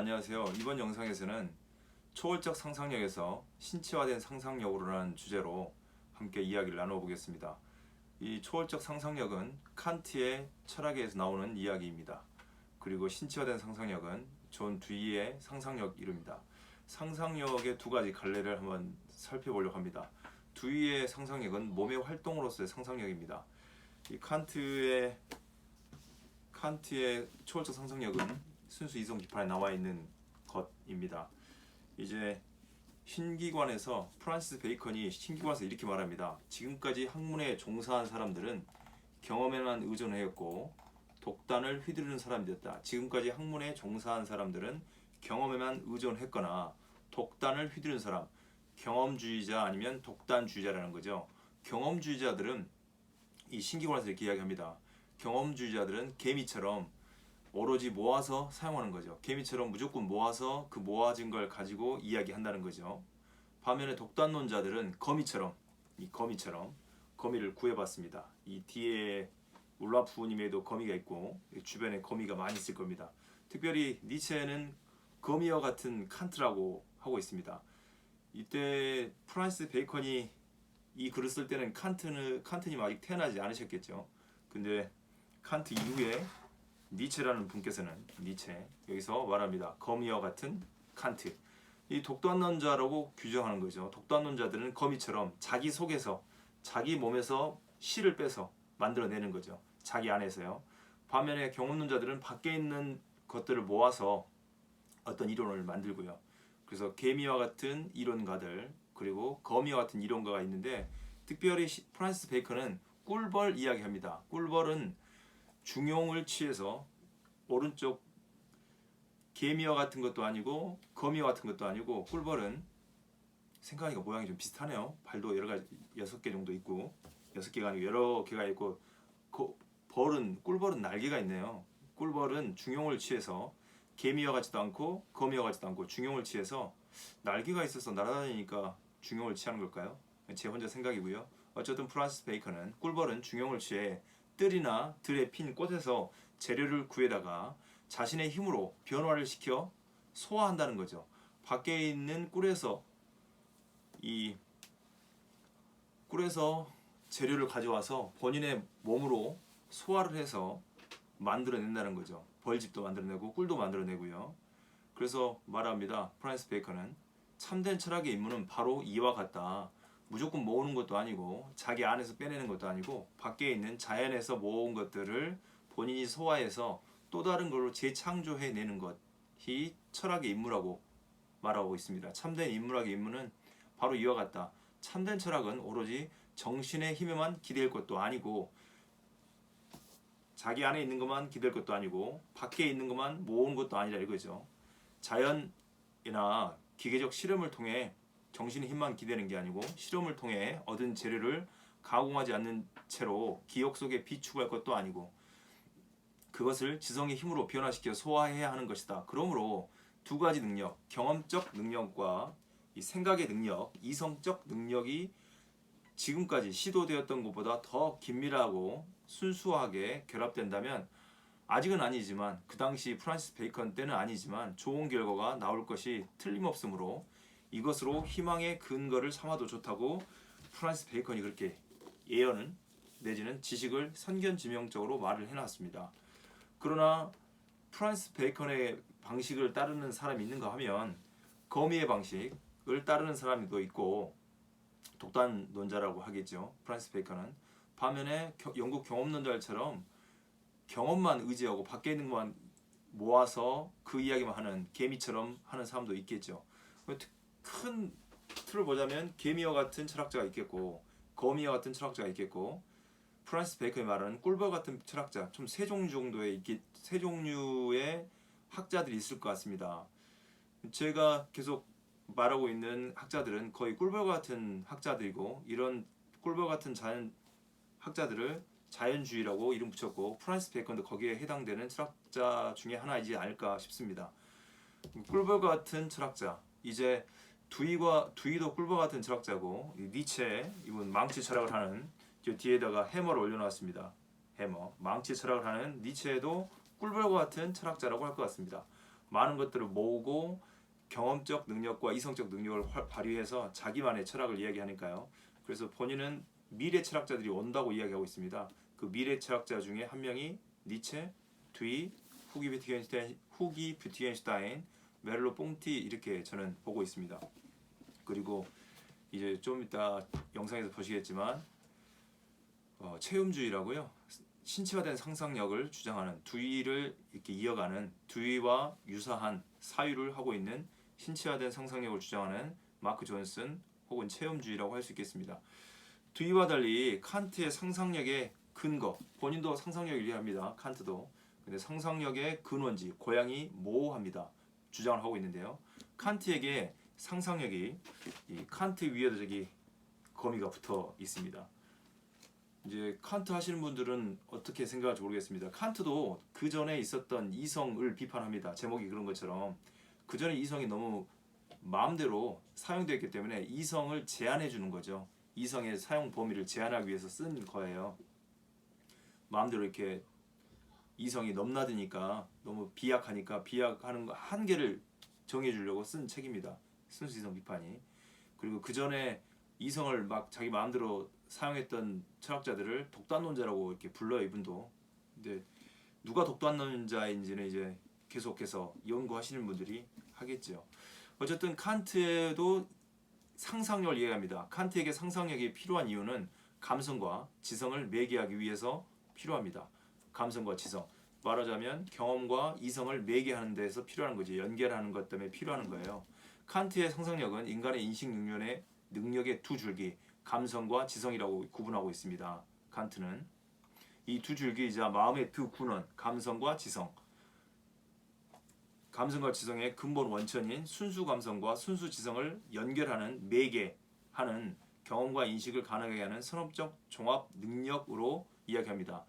안녕하세요. 이번 영상에서는 초월적 상상력에서 신체화된 상상력으로라는 주제로 함께 이야기를 나눠보겠습니다. 이 초월적 상상력은 칸트의 철학에서 나오는 이야기입니다. 그리고 신체화된 상상력은 존 듀이의 상상력 이름입니다. 상상력의 두 가지 갈래를 한번 살펴보려고 합니다. 듀이의 상상력은 몸의 활동으로서의 상상력입니다. 이 칸트의 초월적 상상력은 순수 이성 비판에 나와 있는 것입니다. 이제 신기관에서 프란시스 베이컨이 신기관에서 이렇게 말합니다. 지금까지 학문에 종사한 사람들은 경험에만 의존하였고 독단을 휘두르는 사람이었다. 지금까지 학문에 종사한 사람들은 경험에만 의존했거나 독단을 휘두르는 사람, 경험주의자 아니면 독단주의자라는 거죠. 경험주의자들은 이 신기관에서 이렇게 이야기합니다. 경험주의자들은 개미처럼 오로지 모아서 사용하는 거죠. 개미처럼 무조건 모아서 그 모아진 걸 가지고 이야기한다는 거죠. 반면에 독단론자들은 거미처럼 거미를 구해봤습니다. 이 뒤에 울라프님에도 거미가 있고 주변에 거미가 많이 있을 겁니다. 특별히 니체는 거미와 같은 칸트라고 하고 있습니다. 이때 프란시스 베이컨이 이 글을 쓸 때는 칸트님 아직 태어나지 않으셨겠죠. 근데 칸트 이후에 니체라는 분께서는 여기서 말합니다. 거미와 같은 칸트. 이 독단론자라고 규정하는 거죠. 독단론자들은 거미처럼 자기 속에서 자기 몸에서 씨를 빼서 만들어내는 거죠. 자기 안에서요. 반면에 경험론자들은 밖에 있는 것들을 모아서 어떤 이론을 만들고요. 그래서 개미와 같은 이론가들 그리고 거미와 같은 이론가가 있는데 특별히 프란시스 베이컨은 꿀벌 이야기합니다. 꿀벌은 중용을 취해서 오른쪽 개미와 같은 것도 아니고 거미와 같은 것도 아니고 꿀벌은 생각하니까 모양이 좀 비슷하네요. 발도 여러 가지 6개 정도 있고 6개가 아니고 여러 개가 있고 꿀벌은 날개가 있네요. 꿀벌은 중용을 취해서 개미와 같지도 않고 거미와 같지도 않고 중용을 취해서 날개가 있어서 날아다니니까 중용을 취하는 걸까요? 제 혼자 생각이고요. 어쨌든 프란시스 베이컨은 꿀벌은 중용을 취해 뜰이나 들에 핀 꽃에서 재료를 구해다가 자신의 힘으로 변화를 시켜 소화한다는 거죠. 밖에 있는 꿀에서 재료를 가져와서 본인의 몸으로 소화를 해서 만들어낸다는 거죠. 벌집도 만들어내고 꿀도 만들어내고요. 그래서 말합니다. 프란시스 베이컨은 참된 철학의 임무는 바로 이와 같다. 무조건 모으는 것도 아니고 자기 안에서 빼내는 것도 아니고 밖에 있는 자연에서 모은 것들을 본인이 소화해서 또 다른 걸로 재창조해내는 것이 철학의 임무라고 말하고 있습니다. 참된 인문학의 임무는 바로 이와 같다. 참된 철학은 오로지 정신의 힘에만 기댈 것도 아니고 자기 안에 있는 것만 기댈 것도 아니고 밖에 있는 것만 모은 것도 아니라 이거죠. 자연이나 기계적 실험을 통해 정신의 힘만 기대는 게 아니고 실험을 통해 얻은 재료를 가공하지 않는 채로 기억 속에 비축할 것도 아니고 그것을 지성의 힘으로 변화시켜 소화해야 하는 것이다. 그러므로 두 가지 능력, 경험적 능력과 이 생각의 능력, 이성적 능력이 지금까지 시도되었던 것보다 더 긴밀하고 순수하게 결합된다면 아직은 아니지만 그 당시 프란시스 베이컨 때는 아니지만 좋은 결과가 나올 것이 틀림없으므로 이것으로 희망의 근거를 삼아도 좋다고 프란시스 베이컨이 그렇게 예언은 내지는 지식을 선견지명적으로 말을 해놨습니다. 그러나 프란시스 베이컨의 방식을 따르는 사람이 있는가 하면 거미의 방식을 따르는 사람도 있고 독단론자라고 하겠죠. 프란시스 베이컨은 반면에 영국 경험론자들처럼 경험만 의지하고 밖에 있는 것만 모아서 그 이야기만 하는 개미처럼 하는 사람도 있겠죠. 큰 틀을 보자면 개미와 같은 철학자가 있겠고 거미와 같은 철학자가 있겠고 프란시스 베이컨이 말하는 꿀벌 같은 철학자 좀 세 종류의 학자들이 있을 것 같습니다. 제가 계속 말하고 있는 학자들은 거의 꿀벌 같은 학자들이고 이런 꿀벌 같은 학자들을 자연주의라고 이름 붙였고 프란시스 베이컨도 거기에 해당되는 철학자 중에 하나이지 않을까 싶습니다. 꿀벌 같은 철학자 이제 두이도 꿀벌 같은 철학자고 니체 이분 망치 철학을 하는 저 뒤에다가 해머를 올려놨습니다. 해머 망치 철학을 하는 니체도 꿀벌과 같은 철학자라고 할 것 같습니다. 많은 것들을 모으고 경험적 능력과 이성적 능력을 발휘해서 자기만의 철학을 이야기하니까요. 그래서 본인은 미래 철학자들이 온다고 이야기하고 있습니다. 그 미래 철학자 중에 한 명이 니체, 듀이, 후기 뷰티겐슈타인, 메를로 뽕티 이렇게 저는 보고 있습니다. 그리고 이제 좀 이따 영상에서 보시겠지만 체험주의라고요. 신체화된 상상력을 주장하는 듀이를 이렇게 이어가는 듀이와 유사한 사유를 하고 있는 신체화된 상상력을 주장하는 마크 존슨 혹은 체험주의라고 할 수 있겠습니다. 듀이와 달리 칸트의 상상력의 근거, 본인도 상상력을 이해합니다. 칸트도. 근데 상상력의 근원지, 고향이 모호합니다. 주장을 하고 있는데요. 칸트에게 상상력이 이 칸트 위에도 저기 거미가 붙어 있습니다. 이제 칸트 하시는 분들은 어떻게 생각할지 모르겠습니다. 칸트도 그 전에 있었던 이성을 비판합니다. 제목이 그런 것처럼 그 전에 이성이 너무 마음대로 사용되었기 때문에 이성을 제한해 주는 거죠. 이성의 사용 범위를 제한하기 위해서 쓴 거예요. 마음대로 이렇게 이성이 넘나드니까 너무 비약하니까 비약하는 거 한계를 정해주려고 쓴 책입니다. 순수 이성 비판이. 그리고 그 전에 이성을 막 자기 마음대로 사용했던 철학자들을 독단론자라고 이렇게 불러요, 이분도. 근데 누가 독단론자인지는 이제 계속해서 연구하시는 분들이 하겠죠. 어쨌든 칸트도 상상력을 이해합니다. 칸트에게 상상력이 필요한 이유는 감성과 지성을 매개하기 위해서 필요합니다. 감성과 지성. 말하자면 경험과 이성을 매개하는 데서 필요한 거지. 연결하는 것 때문에 필요한 거예요. 칸트의 상상력은 인간의 인식 능력의 두 줄기, 감성과 지성이라고 구분하고 있습니다. 칸트는 이 두 줄기이자 마음의 두 근원, 감성과 지성. 감성과 지성의 근본 원천인 순수 감성과 순수 지성을 연결하는 매개하는 경험과 인식을 가능하게 하는 선험적 종합 능력으로 이야기합니다.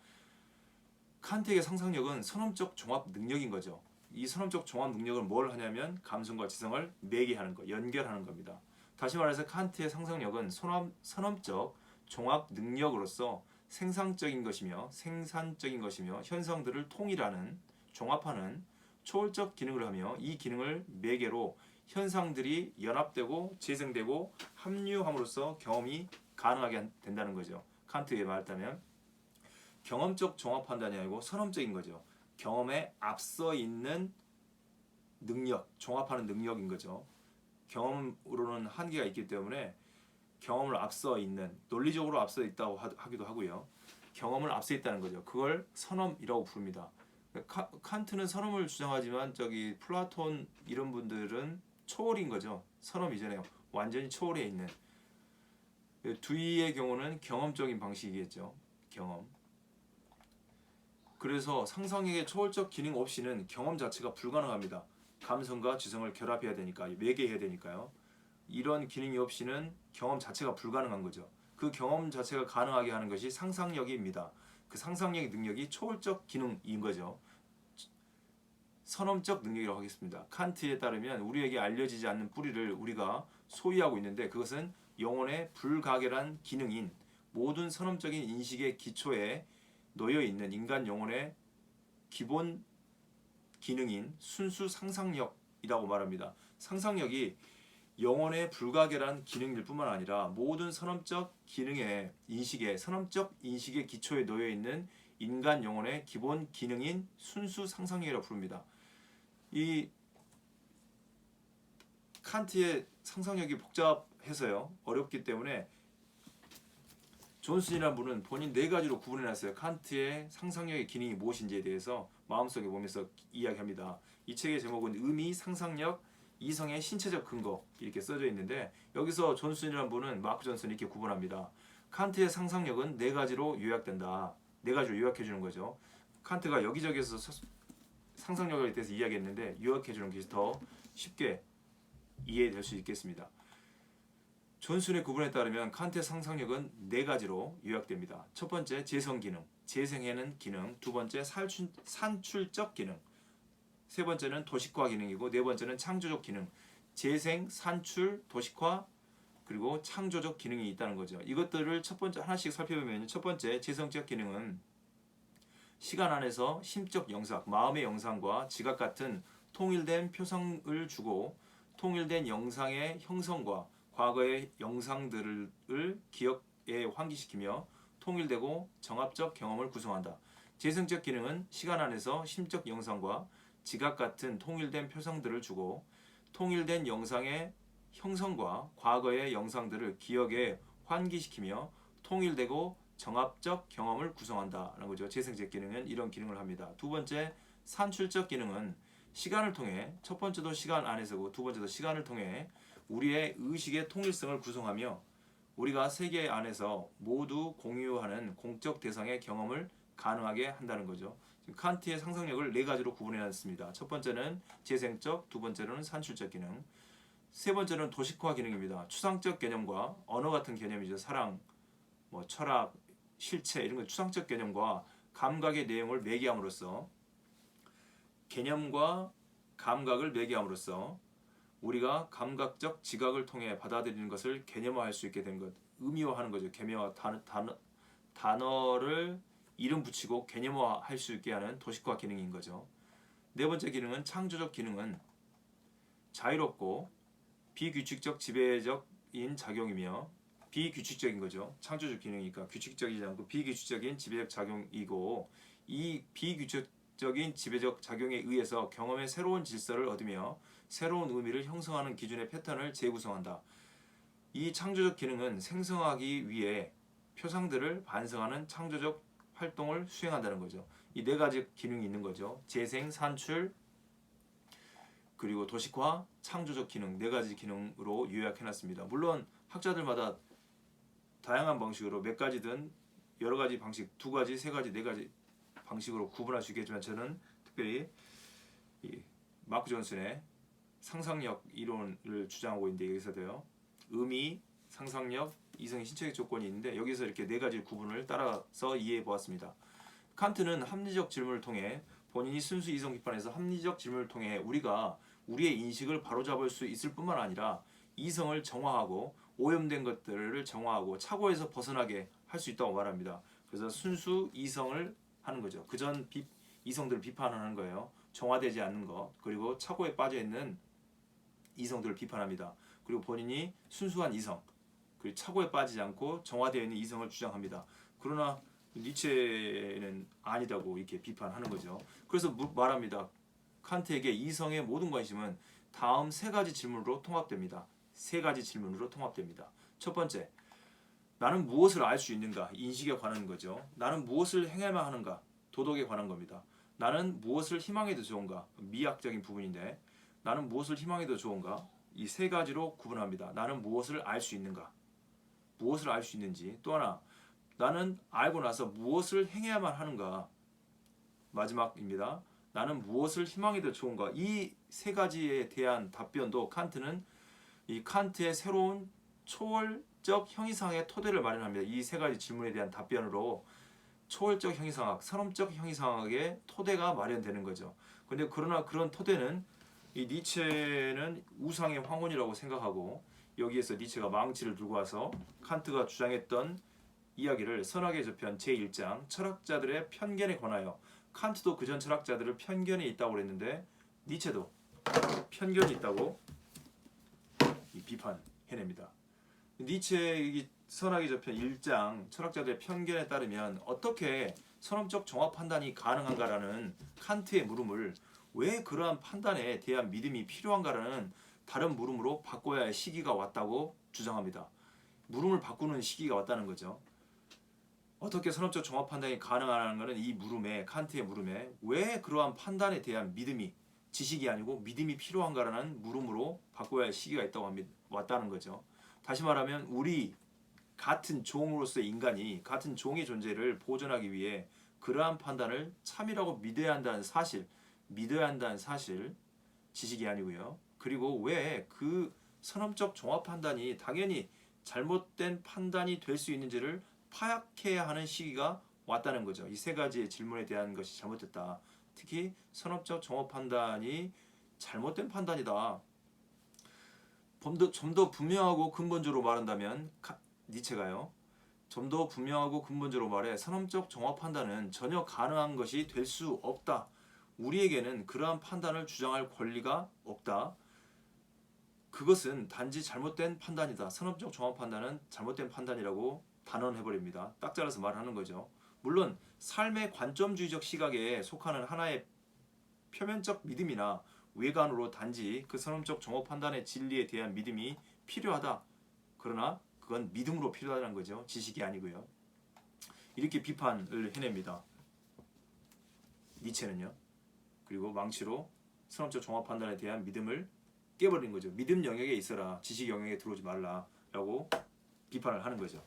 칸트의 상상력은 선험적 종합 능력인 거죠. 이 선험적 종합 능력을 뭘 하냐면 감성과 지성을 매개하는 것, 연결하는 겁니다. 다시 말해서 칸트의 상상력은 선험적 종합 능력으로서 생산적인 것이며 현상들을 통일하는, 종합하는 초월적 기능을 하며 이 기능을 매개로 현상들이 연합되고 재생되고 합류함으로써 경험이 가능하게 된다는 거죠. 칸트에 말하자면 경험적 종합 판단이 아니고 선험적인 거죠. 경험에 앞서 있는 능력, 종합하는 능력인 거죠. 경험으로는 한계가 있기 때문에 경험을 앞서 있는, 논리적으로 앞서 있다고 하기도 하고요. 경험을 앞서 있다는 거죠. 그걸 선험이라고 부릅니다. 칸트는 선험을 주장하지만 저기 플라톤 이런 분들은 초월인 거죠. 선험 이전에 완전히 초월해 있는. 듀이의 경우는 경험적인 방식이겠죠. 경험. 그래서 상상력의 초월적 기능 없이는 경험 자체가 불가능합니다. 감성과 지성을 결합해야 되니까, 매개해야 되니까요. 이런 기능이 없이는 경험 자체가 불가능한 거죠. 그 경험 자체가 가능하게 하는 것이 상상력입니다. 그 상상력의 능력이 초월적 기능인 거죠. 선험적 능력이라고 하겠습니다. 칸트에 따르면 우리에게 알려지지 않는 뿌리를 우리가 소유하고 있는데 그것은 영혼의 불가결한 기능인 모든 선험적인 인식의 기초에 놓여있는 인간 영혼의 기본 기능인 순수 상상력이라고 말합니다. 상상력이 영혼의 불가결한 기능일 뿐만 아니라 모든 선험적 인식의 기초에 놓여있는 인간 영혼의 기본 기능인 순수 상상력이라고 부릅니다. 이 칸트의 상상력이 복잡해서요. 어렵기 때문에 존슨이라는 분은 본인 네 가지로 구분해놨어요. 칸트의 상상력의 기능이 무엇인지에 대해서 마음속에 보면서 이야기합니다. 이 책의 제목은 의미, 상상력, 이성의 신체적 근거 이렇게 써져 있는데 여기서 존슨이라는 분은 마크 존슨 이렇게 구분합니다. 칸트의 상상력은 네 가지로 요약된다. 네 가지로 요약해 주는 거죠. 칸트가 여기저기에서 상상력에 대해서 이야기했는데 요약해 주는 것이 더 쉽게 이해될 수 있겠습니다. 존슨의 구분에 따르면 칸트의 상상력은 네 가지로 요약됩니다. 첫 번째 재성 기능, 재생해내는 기능. 두 번째 산출적 기능. 세 번째는 도식화 기능이고 네 번째는 창조적 기능. 재생, 산출, 도식화 그리고 창조적 기능이 있다는 거죠. 이것들을 첫 번째 하나씩 살펴보면 첫 번째 재성적 기능은 시간 안에서 심적 영상, 마음의 영상과 지각 같은 통일된 표상을 주고 통일된 영상의 형성과 과거의 영상들을 기억에 환기시키며 통일되고 정합적 경험을 구성한다. 재생적 기능은 시간 안에서 심적 영상과 지각 같은 통일된 표상들을 주고 통일된 영상의 형성과 과거의 영상들을 기억에 환기시키며 통일되고 정합적 경험을 구성한다라는 거죠. 재생적 기능은 이런 기능을 합니다. 두 번째, 산출적 기능은 시간을 통해 첫 번째도 시간 안에서고 두 번째도 시간을 통해 우리의 의식의 통일성을 구성하며 우리가 세계 안에서 모두 공유하는 공적 대상의 경험을 가능하게 한다는 거죠. 칸트의 상상력을 네 가지로 구분해 놨습니다. 첫 번째는 재생적, 두 번째로는 산출적 기능, 세 번째는 도식화 기능입니다. 추상적 개념과 언어 같은 개념이죠. 사랑, 철학, 실체 이런 것 추상적 개념과 감각의 내용을 매개함으로써 개념과 감각을 매개함으로써 우리가 감각적 지각을 통해 받아들이는 것을 개념화할 수 있게 된 것, 의미화하는 거죠. 개념화 단어를 이름 붙이고 개념화할 수 있게 하는 도식화 기능인 거죠. 네 번째 기능은 창조적 기능은 자유롭고 비규칙적 지배적인 작용이며 비규칙적인 거죠. 창조적 기능이니까 규칙적이지 않고 비규칙적인 지배적 작용이고 이 비규칙적인 지배적 작용에 의해서 경험의 새로운 질서를 얻으며 새로운 의미를 형성하는 기준의 패턴을 재구성한다. 이 창조적 기능은 생성하기 위해 표상들을 반성하는 창조적 활동을 수행한다는 거죠. 이 네 가지 기능이 있는 거죠. 재생, 산출, 그리고 도식화, 창조적 기능 네 가지 기능으로 요약해놨습니다. 물론 학자들마다 다양한 방식으로 몇 가지든 여러 가지 방식, 두 가지, 세 가지, 네 가지 방식으로 구분할 수 있겠지만 저는 특별히 이 마크 존슨의 상상력 이론을 주장하고 있는데 여기서도요. 의미, 상상력, 이성의 신체적 조건이 있는데 여기서 이렇게 네 가지 구분을 따라서 이해해 보았습니다. 칸트는 합리적 질문을 통해 본인이 순수 이성 비판에서 합리적 질문을 통해 우리가 우리의 인식을 바로잡을 수 있을 뿐만 아니라 이성을 정화하고 오염된 것들을 정화하고 착오에서 벗어나게 할 수 있다고 말합니다. 그래서 순수 이성을 하는 거죠. 그전 이성들을 비판하는 거예요. 정화되지 않는 것 그리고 착오에 빠져 있는 이성들을 비판합니다. 그리고 본인이 순수한 이성 그리고 착오에 빠지지 않고 정화되어 있는 이성을 주장합니다. 그러나 니체는 아니다고 이렇게 비판하는 거죠. 그래서 말합니다. 칸트에게 이성의 모든 관심은 다음 세 가지 질문으로 통합됩니다. 세 가지 질문으로 통합됩니다. 첫 번째, 나는 무엇을 알 수 있는가? 인식에 관한 거죠. 나는 무엇을 행해야만 하는가? 도덕에 관한 겁니다. 나는 무엇을 희망해도 좋은가? 미학적인 부분인데 나는 무엇을 희망해도 좋은가? 이 세 가지로 구분합니다. 나는 무엇을 알 수 있는가? 무엇을 알 수 있는지. 또 하나, 나는 알고 나서 무엇을 행해야만 하는가? 마지막입니다. 나는 무엇을 희망해도 좋은가? 이 세 가지에 대한 답변도 칸트는 이 칸트의 새로운 초월적 형이상의 토대를 마련합니다. 이 세 가지 질문에 대한 답변으로 초월적 형이상학, 선험적 형이상학의 토대가 마련되는 거죠. 근데 그러나 그런 토대는 이 니체는 우상의 황혼이라고 생각하고 여기에서 니체가 망치를 들고 와서 칸트가 주장했던 이야기를 선악의 저편 제1장 철학자들의 편견에 관하여 칸트도 그전 철학자들을 편견이 있다고 그랬는데 니체도 편견이 있다고 비판해냅니다. 니체의 선악의 저편 1장 철학자들의 편견에 따르면 어떻게 선험적 종합 판단이 가능한가라는 칸트의 물음을 왜 그러한 판단에 대한 믿음이 필요한가라는 다른 물음으로 바꿔야 할 시기가 왔다고 주장합니다. 물음을 바꾸는 시기가 왔다는 거죠. 어떻게 선험적 종합 판단이 가능하다는 것은 이 물음에 칸트의 물음에 왜 그러한 판단에 대한 믿음이 지식이 아니고 믿음이 필요한가라는 물음으로 바꿔야 할 시기가 왔다는 거죠. 다시 말하면 우리 같은 종으로서의 인간이 같은 종의 존재를 보존하기 위해 그러한 판단을 참이라고 믿어야 한다는 사실 지식이 아니고요. 그리고 왜 그 선험적 종합 판단이 당연히 잘못된 판단이 될 수 있는지를 파악해야 하는 시기가 왔다는 거죠. 이 세 가지의 질문에 대한 것이 잘못됐다. 특히 선험적 종합 판단이 잘못된 판단이다. 좀 더 분명하고 근본적으로 말한다면 니체가요. 좀 더 분명하고 근본적으로 말해 선험적 종합 판단은 전혀 가능한 것이 될 수 없다. 우리에게는 그러한 판단을 주장할 권리가 없다. 그것은 단지 잘못된 판단이다. 선언적 종합 판단은 잘못된 판단이라고 단언해버립니다. 딱 잘라서 말하는 거죠. 물론 삶의 관점주의적 시각에 속하는 하나의 표면적 믿음이나 외관으로 단지 그 선언적 종합 판단의 진리에 대한 믿음이 필요하다. 그러나 그건 믿음으로 필요하다는 거죠. 지식이 아니고요. 이렇게 비판을 해냅니다. 니체는요. 그리고 망치로 선언적 종합 판단에 대한 믿음을 깨버린 거죠. 믿음 영역에 있어라. 지식 영역에 들어오지 말라라고 비판을 하는 거죠.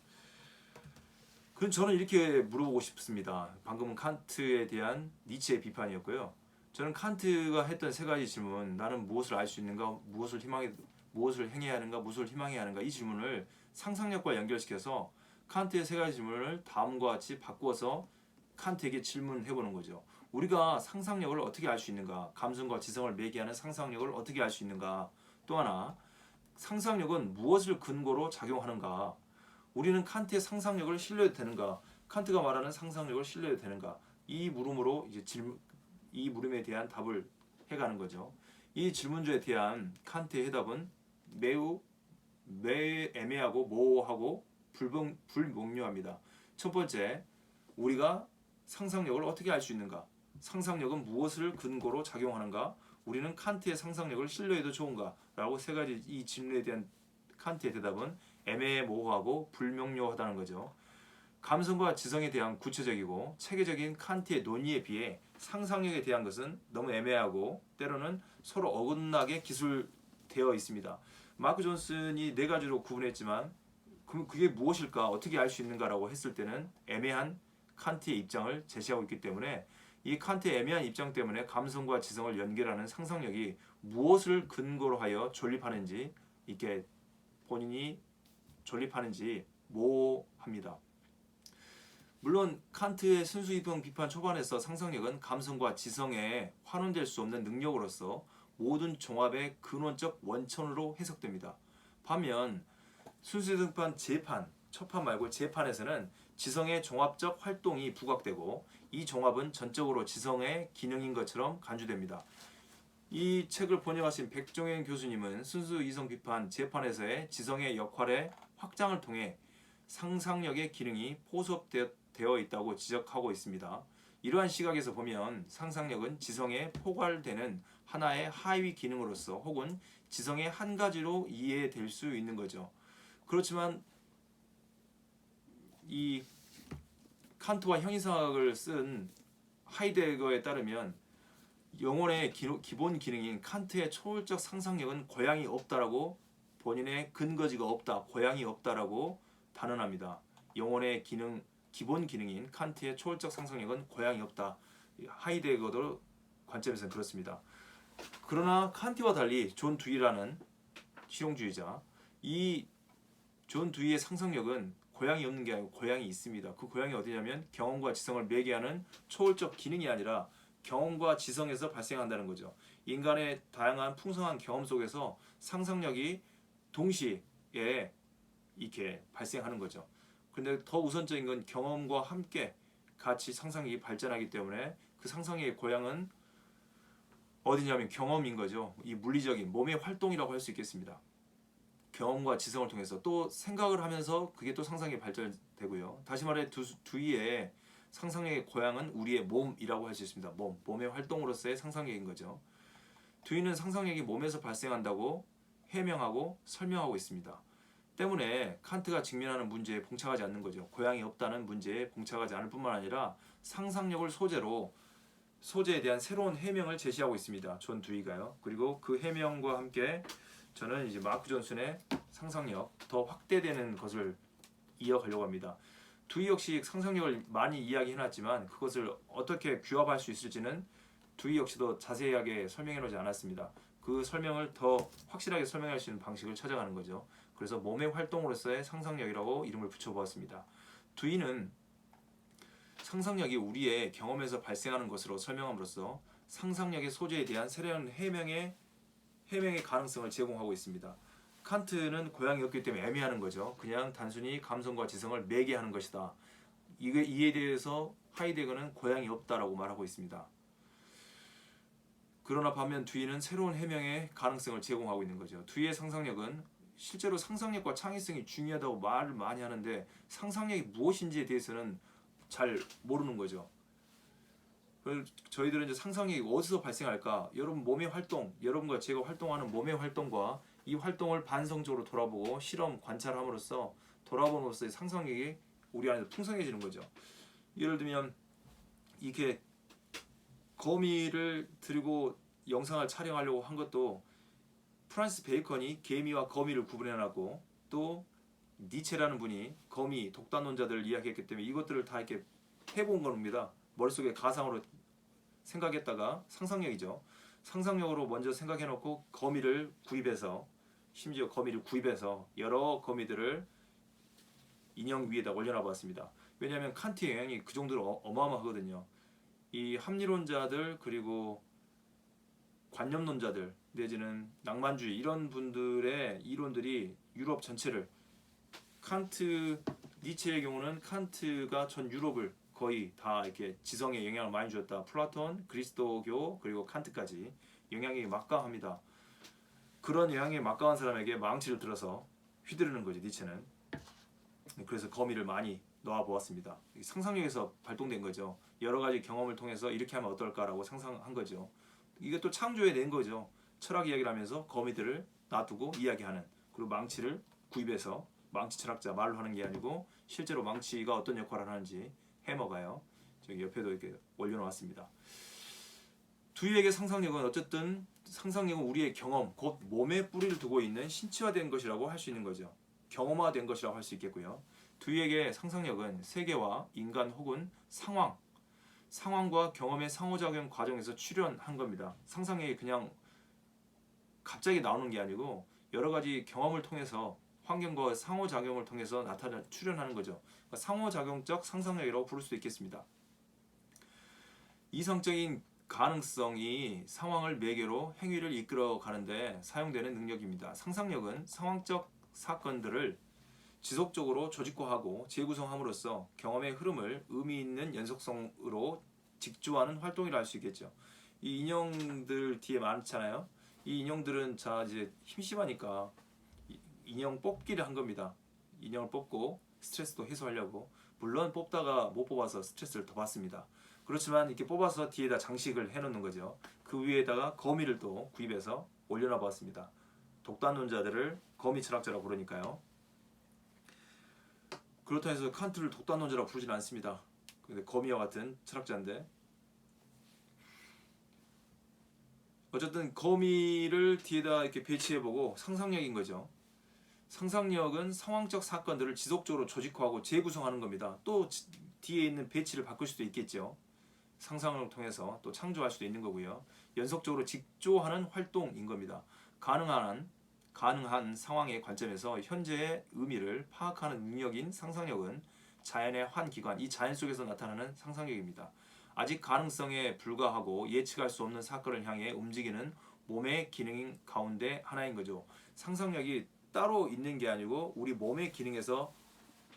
그럼 저는 이렇게 물어보고 싶습니다. 방금은 칸트에 대한 니체의 비판이었고요. 저는 칸트가 했던 세 가지 질문, 나는 무엇을 알 수 있는가, 무엇을 행해야 하는가, 무엇을 희망해야 하는가, 이 질문을 상상력과 연결시켜서 칸트의 세 가지 질문을 다음과 같이 바꾸어서 칸트에게 질문해보는 거죠. 우리가 상상력을 어떻게 알 수 있는가, 감성과 지성을 매개하는 상상력을 어떻게 알 수 있는가, 또 하나 상상력은 무엇을 근거로 작용하는가, 우리는 칸트의 상상력을 신뢰해도 되는가, 칸트가 말하는 상상력을 신뢰해도 되는가, 이 물음으로 이제 이 물음에 대한 답을 해가는 거죠. 이 질문조에 대한 칸트의 해답은 매우 애매하고 모호하고 불명료합니다. 첫 번째, 우리가 상상력을 어떻게 알 수 있는가? 상상력은 무엇을 근거로 작용하는가? 우리는 칸트의 상상력을 신뢰해도 좋은가? 라고 세 가지 이 질문에 대한 칸트의 대답은 애매모호하고 불명료하다는 거죠. 감성과 지성에 대한 구체적이고 체계적인 칸트의 논의에 비해 상상력에 대한 것은 너무 애매하고 때로는 서로 어긋나게 기술되어 있습니다. 마크 존슨이 네 가지로 구분했지만 그게 무엇일까, 어떻게 알 수 있는가라고 했을 때는 애매한 칸트의 입장을 제시하고 있기 때문에 이 칸트의 애매한 입장 때문에 감성과 지성을 연결하는 상상력이 무엇을 근거로 하여 존립하는지, 이게 본인이 존립하는지 모호합니다. 물론 칸트의 순수이동 비판 초반에서 상상력은 감성과 지성에 환원될 수 없는 능력으로서 모든 종합의 근원적 원천으로 해석됩니다. 반면 순수이동 비판 재판, 첫판 말고 재판에서는 지성의 종합적 활동이 부각되고 이 종합은 전적으로 지성의 기능인 것처럼 간주됩니다. 이 책을 번역하신 백종현 교수님은 순수이성 비판 재판에서의 지성의 역할의 확장을 통해 상상력의 기능이 포섭되어 있다고 지적하고 있습니다. 이러한 시각에서 보면 상상력은 지성에 포괄되는 하나의 하위 기능으로서 혹은 지성의 한 가지로 이해될 수 있는 거죠. 그렇지만 이 칸트와 형이상학을 쓴 하이데거에 따르면 영혼의 기본 기능인 칸트의 초월적 상상력은 고향이 없다라고, 본인의 근거지가 없다, 고향이 없다라고 단언합니다. 영혼의 기본 기능인 칸트의 초월적 상상력은 고향이 없다. 하이데거도 관점에서는 그렇습니다. 그러나 칸트와 달리 존 두이라는 실용주의자, 이 존 두이의 상상력은 고향이 없는 게 아니고 고향이 있습니다. 그 고향이 어디냐면 경험과 지성을 매개하는 초월적 기능이 아니라 경험과 지성에서 발생한다는 거죠. 인간의 다양한 풍성한 경험 속에서 상상력이 동시에 이렇게 발생하는 거죠. 근데 더 우선적인 건 경험과 함께 같이 상상력이 발전하기 때문에 그 상상력의 고향은 어디냐면 경험인 거죠. 이 물리적인 몸의 활동이라고 할 수 있겠습니다. 경험과 지성을 통해서 또 생각을 하면서 그게 또 상상력이 발전되고요. 다시 말해 두이의 상상력의 고향은 우리의 몸이라고 할 수 있습니다. 몸의 활동으로서의 상상력인 거죠. 두이는 상상력이 몸에서 발생한다고 해명하고 설명하고 있습니다. 때문에 칸트가 직면하는 문제에 봉착하지 않는 거죠. 고향이 없다는 문제에 봉착하지 않을 뿐만 아니라 상상력을 소재에 대한 새로운 해명을 제시하고 있습니다. 존 두이가요. 그리고 그 해명과 함께 저는 이제 마크 존슨의 상상력 더 확대되는 것을 이어가려고 합니다. 두이 역시 상상력을 많이 이야기해놨지만 그것을 어떻게 규합할 수 있을지는 두이 역시도 자세하게 설명해놓지 않았습니다. 그 설명을 더 확실하게 설명할 수 있는 방식을 찾아가는 거죠. 그래서 몸의 활동으로서의 상상력이라고 이름을 붙여보았습니다. 두이는 상상력이 우리의 경험에서 발생하는 것으로 설명함으로써 상상력의 소재에 대한 새로운 해명의 가능성을 제공하고 있습니다. 칸트는 고향이 없기 때문에 애매하는 거죠. 그냥 단순히 감성과 지성을 매개하는 것이다. 이에 대해서 하이데거는 고향이 없다라고 말하고 있습니다. 그러나 반면 두이는 새로운 해명의 가능성을 제공하고 있는 거죠. 두이의 상상력은 실제로 상상력과 창의성이 중요하다고 말을 많이 하는데 상상력이 무엇인지에 대해서는 잘 모르는 거죠. 저희들은 이제 상상력이 어디서 발생할까? 여러분 몸의 활동, 여러분과 제가 활동하는 몸의 활동과 이 활동을 반성적으로 돌아보고 실험 관찰함으로써 돌아봄으로써 상상력이 우리 안에서 풍성해지는 거죠. 예를 들면 이렇게 거미를 들고 영상을 촬영하려고 한 것도 프란시스 베이컨이 개미와 거미를 구분해놨고 또 니체라는 분이 거미 독단론자들을 이야기했기 때문에 이것들을 다 이렇게 해본 겁니다. 머릿속에 가상으로 생각했다가 상상력이죠. 상상력으로 먼저 생각해놓고 거미를 구입해서 심지어 거미를 구입해서 여러 거미들을 인형 위에다 올려놔 봤습니다. 왜냐하면 칸트의 영향이 그 정도로 어마어마하거든요. 이 합리론자들 그리고 관념론자들 내지는 낭만주의 이런 분들의 이론들이 유럽 전체를 칸트, 니체의 경우는 칸트가 전 유럽을 거의 다 이렇게 지성에 영향을 많이 주었다. 플라톤, 그리스도교 그리고 칸트까지 영향이 막강합니다. 그런 영향이 막강한 사람에게 망치를 들어서 휘두르는 거죠. 니체는. 그래서 거미를 많이 놓아 보았습니다. 상상력에서 발동된 거죠. 여러 가지 경험을 통해서 이렇게 하면 어떨까라고 상상한 거죠. 이것도 창조해 낸 거죠. 철학 이야기를 하면서 거미들을 놔두고 이야기하는 그리고 망치를 구입해서 망치 철학자 말로 하는 게 아니고 실제로 망치가 어떤 역할을 하는지 해머가요. 저기 옆에도 이렇게 올려놓았습니다. 두유에게 상상력은 어쨌든 상상력은 우리의 경험, 곧 몸에 뿌리를 두고 있는 신체화된 것이라고 할 수 있는 거죠. 경험화된 것이라고 할 수 있겠고요. 두유에게 상상력은 세계와 인간 혹은 상황과 경험의 상호작용 과정에서 출현한 겁니다. 상상력이 그냥 갑자기 나오는 게 아니고 여러 가지 경험을 통해서 환경과 상호작용을 통해서 출현하는 거죠. 그러니까 상호작용적 상상력이라고 부를 수 있겠습니다. 이성적인 가능성이 상황을 매개로 행위를 이끌어 가는데 사용되는 능력입니다. 상상력은 상황적 사건들을 지속적으로 조직화하고 재구성함으로써 경험의 흐름을 의미 있는 연속성으로 직조하는 활동이라 할 수 있겠죠. 이 인형들 뒤에 많잖아요. 이 인형들은 자 이제 심심하니까 인형 뽑기를 한 겁니다. 인형을 뽑고 스트레스도 해소하려고. 물론 뽑다가 못 뽑아서 스트레스를 더 받습니다. 그렇지만 이렇게 뽑아서 뒤에다 장식을 해놓는 거죠. 그 위에다가 거미를 또 구입해서 올려놔 봤습니다. 독단론자들을 거미 철학자라고 부르니까요. 그렇다 해서 칸트를 독단론자라고 부르진 않습니다. 근데 거미와 같은 철학자인데 어쨌든 거미를 뒤에다 이렇게 배치해보고 상상력인 거죠. 상상력은 상황적 사건들을 지속적으로 조직화하고 재구성하는 겁니다. 또 뒤에 있는 배치를 바꿀 수도 있겠죠. 상상을 통해서 또 창조할 수도 있는 거고요. 연속적으로 직조하는 활동인 겁니다. 가능한 상황의 관점에서 현재의 의미를 파악하는 능력인 상상력은 자연의 한 기관, 이 자연 속에서 나타나는 상상력입니다. 아직 가능성에 불과하고 예측할 수 없는 사건을 향해 움직이는 몸의 기능 가운데 하나인 거죠. 상상력이 따로 있는 게 아니고 우리 몸의 기능에서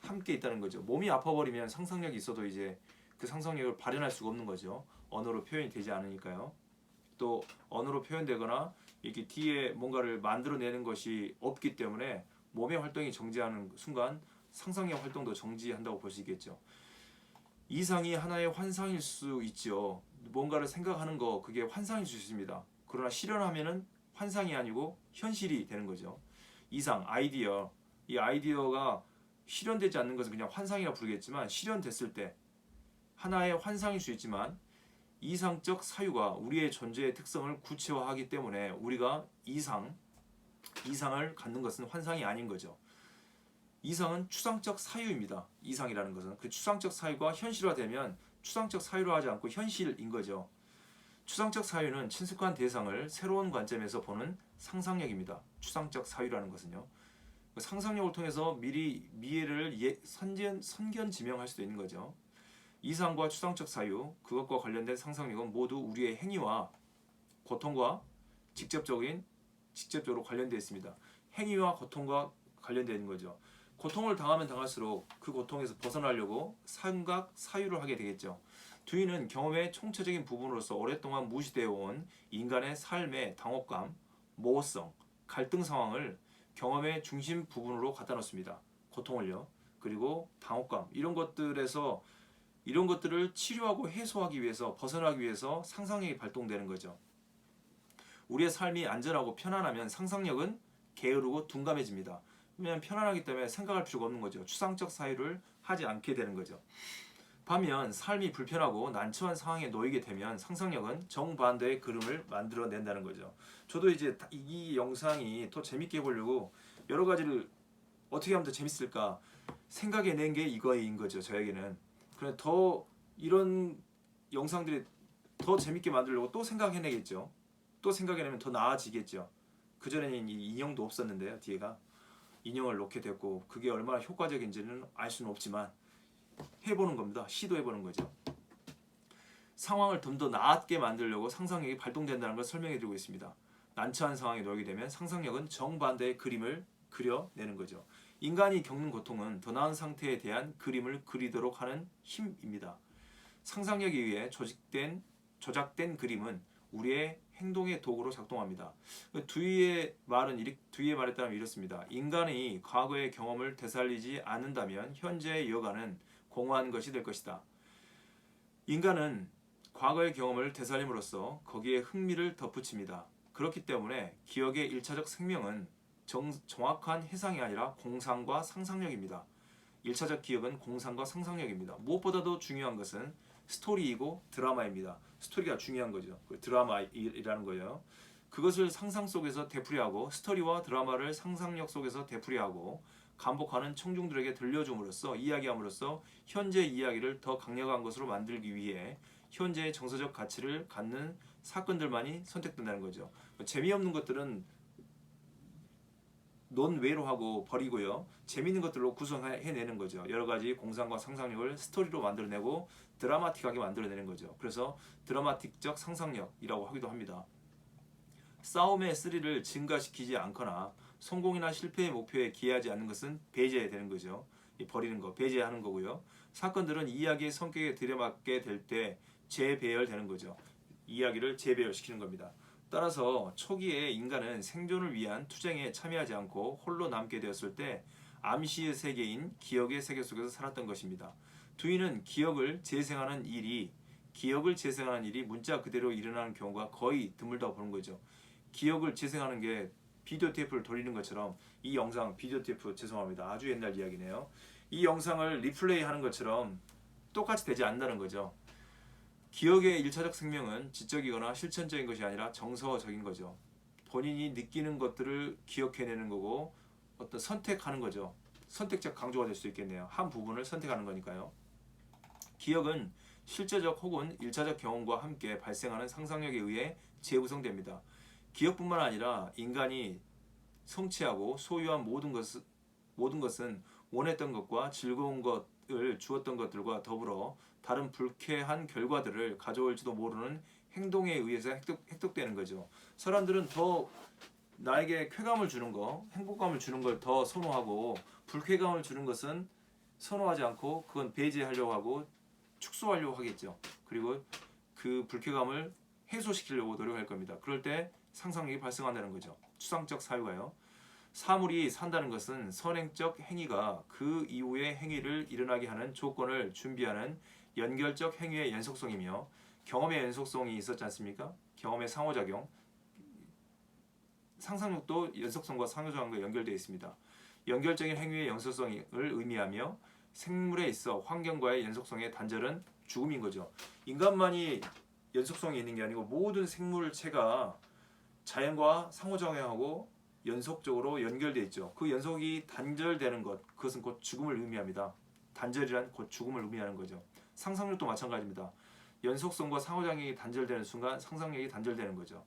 함께 있다는 거죠. 몸이 아파버리면 상상력이 있어도 이제 그 상상력을 발현할 수가 없는 거죠. 언어로 표현이 되지 않으니까요. 또 언어로 표현되거나 이렇게 뒤에 뭔가를 만들어내는 것이 없기 때문에 몸의 활동이 정지하는 순간 상상력 활동도 정지한다고 볼 수 있겠죠. 이상이 하나의 환상일 수 있죠. 뭔가를 생각하는 거 그게 환상일 수 있습니다. 그러나 실현하면은 환상이 아니고 현실이 되는 거죠. 이상, 아이디어, 이 아이디어가 실현되지 않는 것은 그냥 환상이라 부르겠지만 실현됐을 때 하나의 환상일 수 있지만 이상적 사유가 우리의 존재의 특성을 구체화하기 때문에 우리가 이상을 갖는 것은 환상이 아닌 거죠. 이상은 추상적 사유입니다. 이상이라는 것은 그 추상적 사유가 현실화되면 추상적 사유로 하지 않고 현실인 거죠. 추상적 사유는 친숙한 대상을 새로운 관점에서 보는 상상력입니다. 추상적 사유라는 것은요. 상상력을 통해서 미래를 선견 지명할 수도 있는 거죠. 이상과 추상적 사유, 그것과 관련된 상상력은 모두 우리의 행위와 고통과 직접적으로 관련되어 있습니다. 행위와 고통과 관련되어 있는 거죠. 고통을 당하면 당할수록 그 고통에서 벗어나려고 삼각 사유를 하게 되겠죠. 두이는 경험의 총체적인 부분으로서 오랫동안 무시되어 온 인간의 삶의 당혹감, 모호성, 갈등 상황을 경험의 중심 부분으로 갖다 놓습니다. 고통을요. 그리고 당혹감 이런 것들을 치료하고 해소하기 위해서 벗어나기 위해서 상상력이 발동되는 거죠. 우리의 삶이 안전하고 편안하면 상상력은 게으르고 둔감해집니다. 왜냐하면 편안하기 때문에 생각할 필요가 없는 거죠. 추상적 사유를 하지 않게 되는 거죠. 반면 삶이 불편하고 난처한 상황에 놓이게 되면 상상력은 정반대의 그림을 만들어낸다는 거죠. 저도 이제 이 영상이 더 재밌게 해보려고 여러 가지를 어떻게 하면 더 재밌을까 생각해낸 게 이거인 거죠. 저에게는. 그래 더 이런 영상들이 더 재밌게 만들려고 또 생각해내겠죠. 또 생각해내면 더 나아지겠죠. 그전에는 이 인형도 없었는데요. 뒤에가 인형을 놓게 됐고 그게 얼마나 효과적인지는 알 수는 없지만 해보는 겁니다. 시도해보는 거죠. 상황을 좀 더 나았게 만들려고 상상력이 발동된다는 걸 설명해드리고 있습니다. 난처한 상황에 놓이게 되면 상상력은 정반대의 그림을 그려내는 거죠. 인간이 겪는 고통은 더 나은 상태에 대한 그림을 그리도록 하는 힘입니다. 상상력에 의해 조작된 그림은 우리의 행동의 도구로 작동합니다. 두이의 말에 따르면 이렇습니다. 인간이 과거의 경험을 되살리지 않는다면 현재의 여가는 공허한 것이 될 것이다. 인간은 과거의 경험을 되살림으로써 거기에 흥미를 덧붙입니다. 그렇기 때문에 기억의 1차적 생명은 정확한 해상이 아니라 공상과 상상력입니다. 1차적 기억은 공상과 상상력입니다. 무엇보다도 중요한 것은 스토리이고 드라마입니다. 스토리가 중요한 거죠. 드라마이라는 거예요. 그것을 상상 속에서 되풀이하고 스토리와 드라마를 상상력 속에서 되풀이하고 반복하는 청중들에게 들려줌으로써 이야기함으로써 현재 이야기를 더 강력한 것으로 만들기 위해 현재의 정서적 가치를 갖는 사건들만이 선택된다는 거죠. 재미없는 것들은 논외로 하고 버리고요. 재미있는 것들로 구성해내는 거죠. 여러 가지 공상과 상상력을 스토리로 만들어내고 드라마틱하게 만들어내는 거죠. 그래서 드라마틱적 상상력이라고 하기도 합니다. 싸움의 스릴을 증가시키지 않거나 성공이나 실패의 목표에 기여하지 않는 것은 배제되는 거죠. 버리는 거, 배제하는 거고요. 사건들은 이야기의 성격에 들여맞게 될 때 재배열되는 거죠. 이야기를 재배열시키는 겁니다. 따라서 초기에 인간은 생존을 위한 투쟁에 참여하지 않고 홀로 남게 되었을 때 암시의 세계인 기억의 세계 속에서 살았던 것입니다. 두이는 기억을 재생하는 일이 문자 그대로 일어나는 경우가 거의 드물다고 보는 거죠. 기억을 재생하는 게 비디오 테이프를 돌리는 것처럼 이 영상 비디오 테이프 죄송합니다. 아주 옛날 이야기네요. 이 영상을 리플레이 하는 것처럼 똑같이 되지 않는다는 거죠. 기억의 1차적 생명은 지적이거나 실천적인 것이 아니라 정서적인 거죠. 본인이 느끼는 것들을 기억해내는 거고 어떤 선택하는 거죠. 선택적 강조가 될 수 있겠네요. 한 부분을 선택하는 거니까요. 기억은 실제적 혹은 1차적 경험과 함께 발생하는 상상력에 의해 재구성됩니다. 기억뿐만 아니라 인간이 성취하고 소유한 모든 것은 원했던 것과 즐거운 것을 주었던 것들과 더불어 다른 불쾌한 결과들을 가져올지도 모르는 행동에 의해서 획득되는 거죠. 사람들은 더 나에게 쾌감을 주는 거, 행복감을 주는 걸 더 선호하고 불쾌감을 주는 것은 선호하지 않고 그건 배제하려고 하고 축소하려고 하겠죠. 그리고 그 불쾌감을 해소시키려고 노력할 겁니다. 그럴 때 상상력이 발생한다는 거죠. 추상적 사유가요. 사물이 산다는 것은 선행적 행위가 그 이후의 행위를 일어나게 하는 조건을 준비하는 연결적 행위의 연속성이며 경험의 연속성이 있었지 않습니까? 경험의 상호작용. 상상력도 연속성과 상호작용과 연결되어 있습니다. 연결적인 행위의 연속성을 의미하며 생물에 있어 환경과의 연속성의 단절은 죽음인 거죠. 인간만이 연속성이 있는 게 아니고 모든 생물체가 자연과 상호작용하고 연속적으로 연결되어 있죠. 그 연속이 단절되는 것, 그것은 곧 죽음을 의미합니다. 단절이란 곧 죽음을 의미하는 거죠. 상상력도 마찬가지입니다. 연속성과 상호작용이 단절되는 순간 상상력이 단절되는 거죠.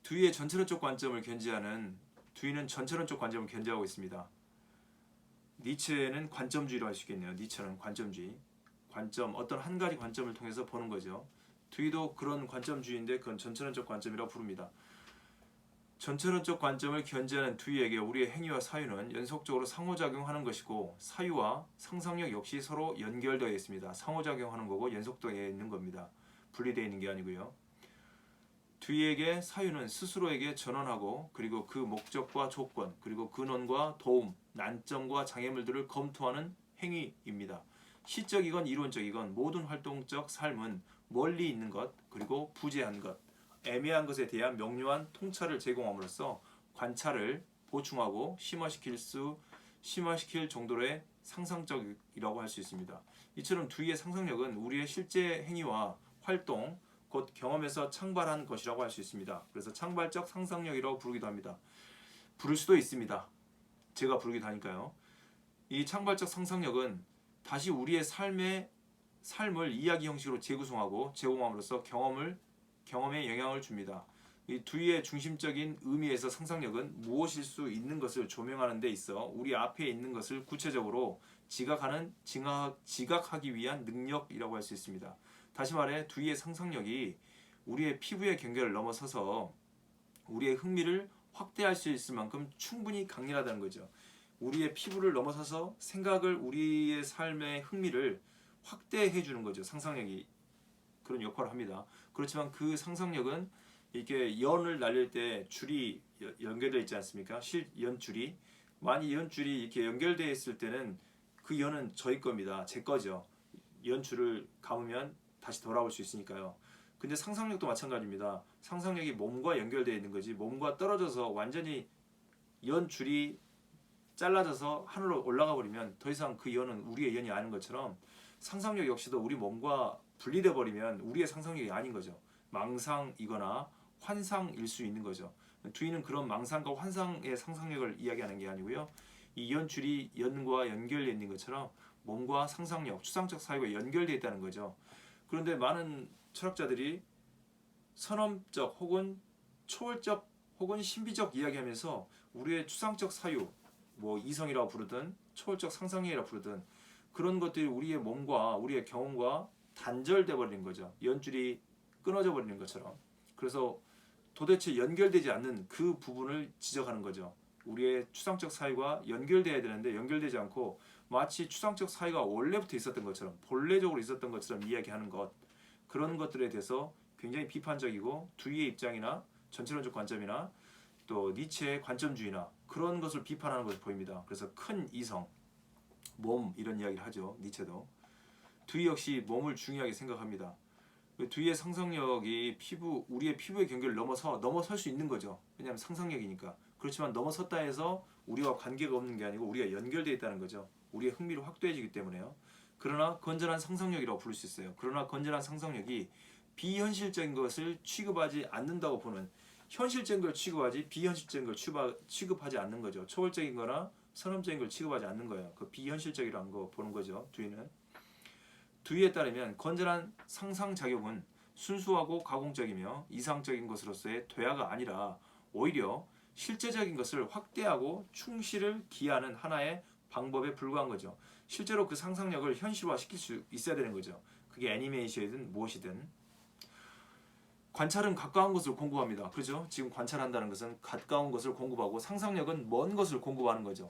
두이는 전체론적 관점을 견지하고 있습니다. 니체는 관점주의라고 할 수 있겠네요. 니체는 관점주의. 어떤 한 가지 관점을 통해서 보는 거죠. 두이도 그런 관점주의인데 그건 전체론적 관점이라고 부릅니다. 전체론적 관점을 견지하는 두이에게 우리의 행위와 사유는 연속적으로 상호작용하는 것이고 사유와 상상력 역시 서로 연결되어 있습니다. 상호작용하는 거고 연속되어 있는 겁니다. 분리되어 있는 게 아니고요. 두이에게 사유는 스스로에게 전환하고 그리고 그 목적과 조건 그리고 근원과 도움, 난점과 장애물들을 검토하는 행위입니다. 시적이건 이론적이건 모든 활동적 삶은 멀리 있는 것 그리고 부재한 것 애매한 것에 대한 명료한 통찰을 제공함으로써 관찰을 보충하고 심화시킬 정도의 상상적이라고 할 수 있습니다. 이처럼 두이의 상상력은 우리의 실제 행위와 활동, 곧 경험에서 창발한 것이라고 할 수 있습니다. 그래서 창발적 상상력이라고 부르기도 합니다. 부를 수도 있습니다. 제가 부르기도 하니까요. 이 창발적 상상력은 다시 우리의 삶을 이야기 형식으로 재구성하고 제공함으로써 경험에 영향을 줍니다. 이 두이의 중심적인 의미에서 상상력은 무엇일 수 있는 것을 조명하는 데 있어 우리 앞에 있는 것을 구체적으로 지각하기 위한 능력이라고 할 수 있습니다. 다시 말해 두이의 상상력이 우리의 피부의 경계를 넘어서서 우리의 흥미를 확대할 수 있을 만큼 충분히 강렬하다는 거죠. 우리의 피부를 넘어서서 생각을 우리의 삶의 흥미를 확대해 주는 거죠. 상상력이 그런 역할을 합니다. 그렇지만 그 상상력은 이렇게 연을 날릴 때 줄이 연결되어 있지 않습니까? 연줄이 만약 연줄이 이렇게 연결되어 있을 때는 그 연은 저희 겁니다. 제 거죠. 연줄을 감으면 다시 돌아올 수 있으니까요. 근데 상상력도 마찬가지입니다. 상상력이 몸과 연결되어 있는 거지 몸과 떨어져서 완전히 연줄이 잘라져서 하늘로 올라가 버리면 더 이상 그 연은 우리의 연이 아닌 것처럼 상상력 역시도 우리 몸과 분리돼 버리면 우리의 상상력이 아닌 거죠. 망상이거나 환상일 수 있는 거죠. 두이는 그런 망상과 환상의 상상력을 이야기하는 게 아니고요. 이 연줄이 연과 연결되어 있는 것처럼 몸과 상상력, 추상적 사유가 연결되어 있다는 거죠. 그런데 많은 철학자들이 선험적 혹은 초월적 혹은 신비적 이야기하면서 우리의 추상적 사유, 뭐 이성이라고 부르든 초월적 상상력이라고 부르든 그런 것들이 우리의 몸과 우리의 경험과 단절돼 버리는 거죠. 연줄이 끊어져 버리는 것처럼. 그래서 도대체 연결되지 않는 그 부분을 지적하는 거죠. 우리의 추상적 사유가 연결돼야 되는데 연결되지 않고 마치 추상적 사유가 원래부터 있었던 것처럼 본래적으로 있었던 것처럼 이야기하는 것 그런 것들에 대해서 굉장히 비판적이고 두이의 입장이나 전체론적 관점이나 또 니체의 관점주의나 그런 것을 비판하는 것을 보입니다. 그래서 큰 이성, 몸 이런 이야기를 하죠. 니체도. 두이 역시 몸을 중요하게 생각합니다. 두이의 상상력이 우리의 피부의 경계를 넘어설 수 있는 거죠. 왜냐하면 상상력이니까. 그렇지만 넘어섰다 해서 우리와 관계가 없는 게 아니고 우리가 연결되어 있다는 거죠. 우리의 흥미를 확대해주기 때문에요. 그러나 건전한 상상력이라고 부를 수 있어요. 그러나 건전한 상상력이 비현실적인 것을 취급하지 않는다고 보는 현실적인 걸 취급하지 비현실적인 걸 취급하지 않는 거죠. 초월적인 거나 선험적인 걸 취급하지 않는 거예요. 그 비현실적이라는 거 보는 거죠. 두이에 따르면 건전한 상상작용은 순수하고 가공적이며 이상적인 것으로서의 퇴화가 아니라 오히려 실제적인 것을 확대하고 충실을 기하는 하나의 방법에 불과한 거죠. 실제로 그 상상력을 현실화시킬 수 있어야 되는 거죠. 그게 애니메이션이든 무엇이든. 관찰은 가까운 것을 공급합니다. 그렇죠? 지금 관찰한다는 것은 가까운 것을 공급하고 상상력은 먼 것을 공급하는 거죠.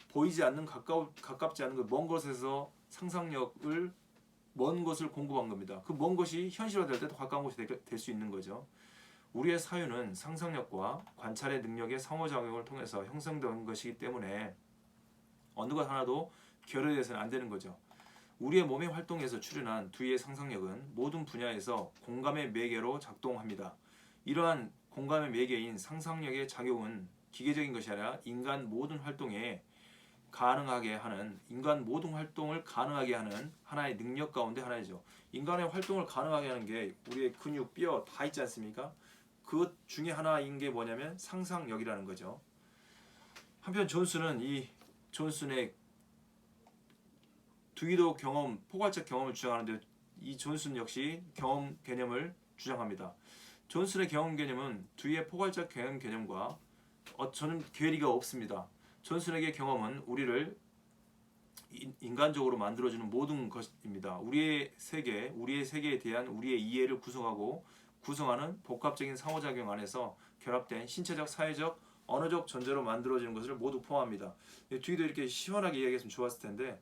보이지 않는 가깝지 않은 먼 곳에서 상상력을 먼 것을 공급한 겁니다. 그 먼 것이 현실화될 때도 가까운 것이 될 수 있는 거죠. 우리의 사유는 상상력과 관찰의 능력의 상호작용을 통해서 형성된 것이기 때문에 어느 것 하나도 결여돼서는 안 되는 거죠. 우리의 몸의 활동에서 출현한 두이의 상상력은 모든 분야에서 공감의 매개로 작동합니다. 이러한 공감의 매개인 상상력의 작용은 기계적인 것이 아니라 인간 모든 활동을 가능하게 하는 하나의 능력 가운데 하나이죠. 인간의 활동을 가능하게 하는 게 우리의 근육, 뼈 다 있지 않습니까? 그것 중에 하나인 게 뭐냐면 상상력이라는 거죠. 한편 존슨의 두이도 포괄적 경험을 주장하는데 이 존슨 역시 경험 개념을 주장합니다. 존슨의 경험 개념은 두이의 포괄적 경험 개념과 저는 괴리가 없습니다. 존슨에게 경험은 우리를 인간적으로 만들어주는 모든 것입니다. 우리의 세계에 대한 우리의 이해를 구성하는 복합적인 상호작용 안에서 결합된 신체적, 사회적, 언어적 존재로 만들어지는 것을 모두 포함합니다. 뒤도 이렇게 시원하게 이야기했으면 좋았을 텐데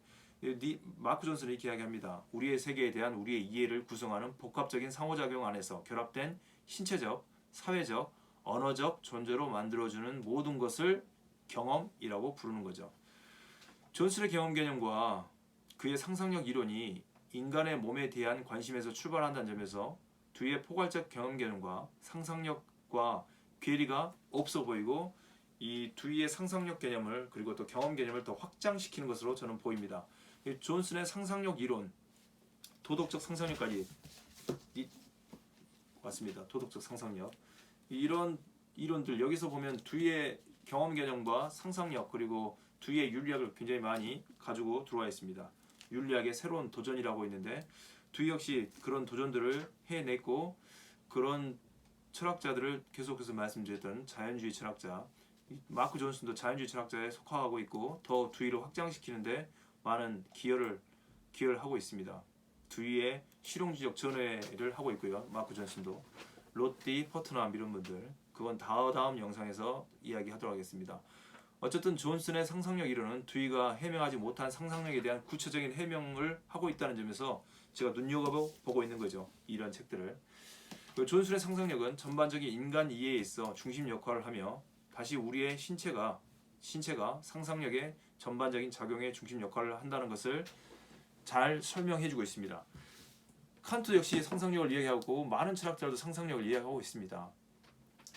마크 존슨은 이렇게 이야기합니다. 우리의 세계에 대한 우리의 이해를 구성하는 복합적인 상호작용 안에서 결합된 신체적, 사회적, 언어적 존재로 만들어주는 모든 것을 경험이라고 부르는 거죠. 존슨의 경험 개념과 그의 상상력 이론이 인간의 몸에 대한 관심에서 출발한다는 점에서 뒤의 포괄적 경험 개념과 상상력과 괴리가 없어 보이고 이 뒤의 상상력 개념을 그리고 또 경험 개념을 더 확장시키는 것으로 저는 보입니다. 존슨의 상상력 이론, 도덕적 상상력까지 왔습니다. 도덕적 상상력. 이런 이론들 여기서 보면 뒤에 경험 개념과 상상력 그리고 뒤에 윤리학을 굉장히 많이 가지고 들어와 있습니다. 윤리학의 새로운 도전이라고 있는데 뒤 역시 그런 도전들을 해냈고 그런 철학자들을 계속해서 말씀드렸던 자연주의 철학자 마크 존슨도 자연주의 철학자에 속하고 있고 더 뒤로 확장시키는데 많은 기여를 하고 있습니다. 뒤에 실용주의적 전회를 하고 있고요. 마크 존슨도 로띠, 퍼트남 이런 분들 그건 다음 영상에서 이야기하도록 하겠습니다. 어쨌든 존슨의 상상력 이론은 뒤가 해명하지 못한 상상력에 대한 구체적인 해명을 하고 있다는 점에서 제가 눈여겨보고 있는 거죠. 이런 책들을. 존슨의 상상력은 전반적인 인간 이해에 있어 중심 역할을 하며 다시 우리의 신체가 상상력의 전반적인 작용의 중심 역할을 한다는 것을 잘 설명해주고 있습니다. 칸트 역시 상상력을 이야기하고 많은 철학자들도 상상력을 이야기하고 있습니다.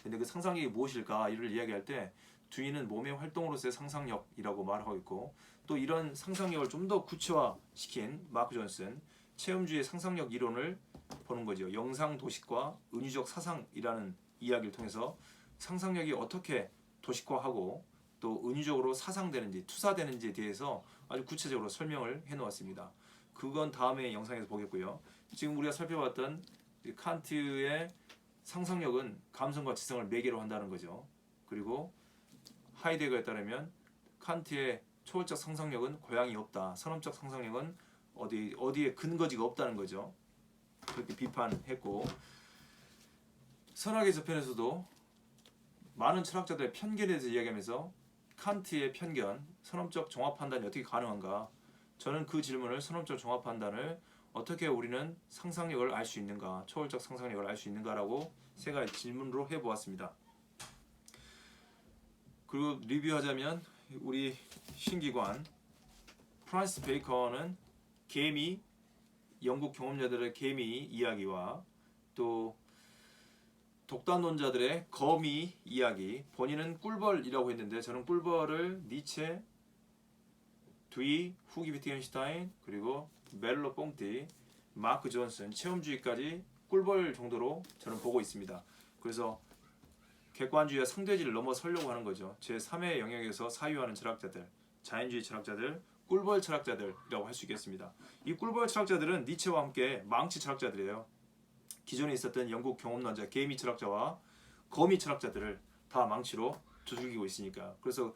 근데 그 상상력이 무엇일까 이를 이야기할 때 뒤는 몸의 활동으로서의 상상력이라고 말하고 있고 또 이런 상상력을 좀 더 구체화시킨 마크 존슨 체험주의 상상력 이론을 보는 거죠. 영상 도식과 은유적 사상이라는 이야기를 통해서 상상력이 어떻게 도식화하고 또 은유적으로 사상되는지 투사되는지에 대해서 아주 구체적으로 설명을 해놓았습니다. 그건 다음에 영상에서 보겠고요. 지금 우리가 살펴봤던 칸트의 상상력은 감성과 지성을 매개로 한다는 거죠. 그리고 하이데거에 따르면 칸트의 초월적 상상력은 고향이 없다. 선험적 상상력은 어디에 근거지가 없다는 거죠. 그렇게 비판했고 선악의 저편에서도 많은 철학자들의 편견에 대해서 이야기하면서 칸트의 편견, 선험적 종합 판단이 어떻게 가능한가? 저는 그 질문을 선험적 종합 판단을 어떻게 우리는 상상력을 알 수 있는가? 초월적 상상력을 알 수 있는가라고 세 가지 질문으로 해보았습니다. 그리고 리뷰하자면 우리 신기관 프란시스 베이컨은 개미, 영국 경험자들의 개미 이야기와 또 독단론자들의 거미 이야기 본인은 꿀벌이라고 했는데 저는 꿀벌을 니체, 후기 비트겐슈타인 그리고 멜로 뽕띠, 마크 존슨, 체험주의까지 꿀벌 정도로 저는 보고 있습니다. 그래서 객관주의와 상대주의를 넘어서려고 하는 거죠. 제3의 영역에서 사유하는 철학자들, 자연주의 철학자들, 꿀벌 철학자들이라고 할 수 있겠습니다. 이 꿀벌 철학자들은 니체와 함께 망치 철학자들이에요. 기존에 있었던 영국 경험론자 개미 철학자와 거미 철학자들을 다 망치로 두들기고 있으니까. 그래서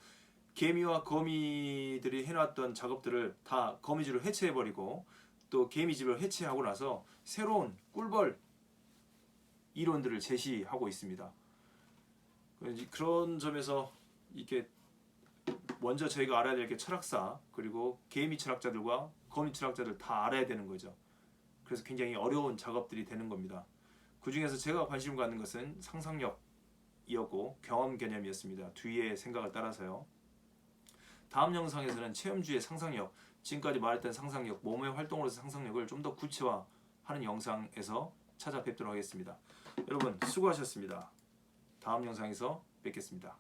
개미와 거미들이 해놨던 작업들을 다 거미집을 해체해버리고 또 개미집을 해체하고 나서 새로운 꿀벌 이론들을 제시하고 있습니다. 그런 점에서 이렇게 먼저 저희가 알아야 될 게 철학사 그리고 개미 철학자들과 거미 철학자들 다 알아야 되는 거죠. 그래서 굉장히 어려운 작업들이 되는 겁니다. 그 중에서 제가 관심 갖는 것은 상상력이었고 경험 개념이었습니다. 뒤의 생각을 따라서요. 다음 영상에서는 체험주의 상상력, 지금까지 말했던 상상력, 몸의 활동으로서 상상력을 좀 더 구체화하는 영상에서 찾아뵙도록 하겠습니다. 여러분 수고하셨습니다. 다음 영상에서 뵙겠습니다.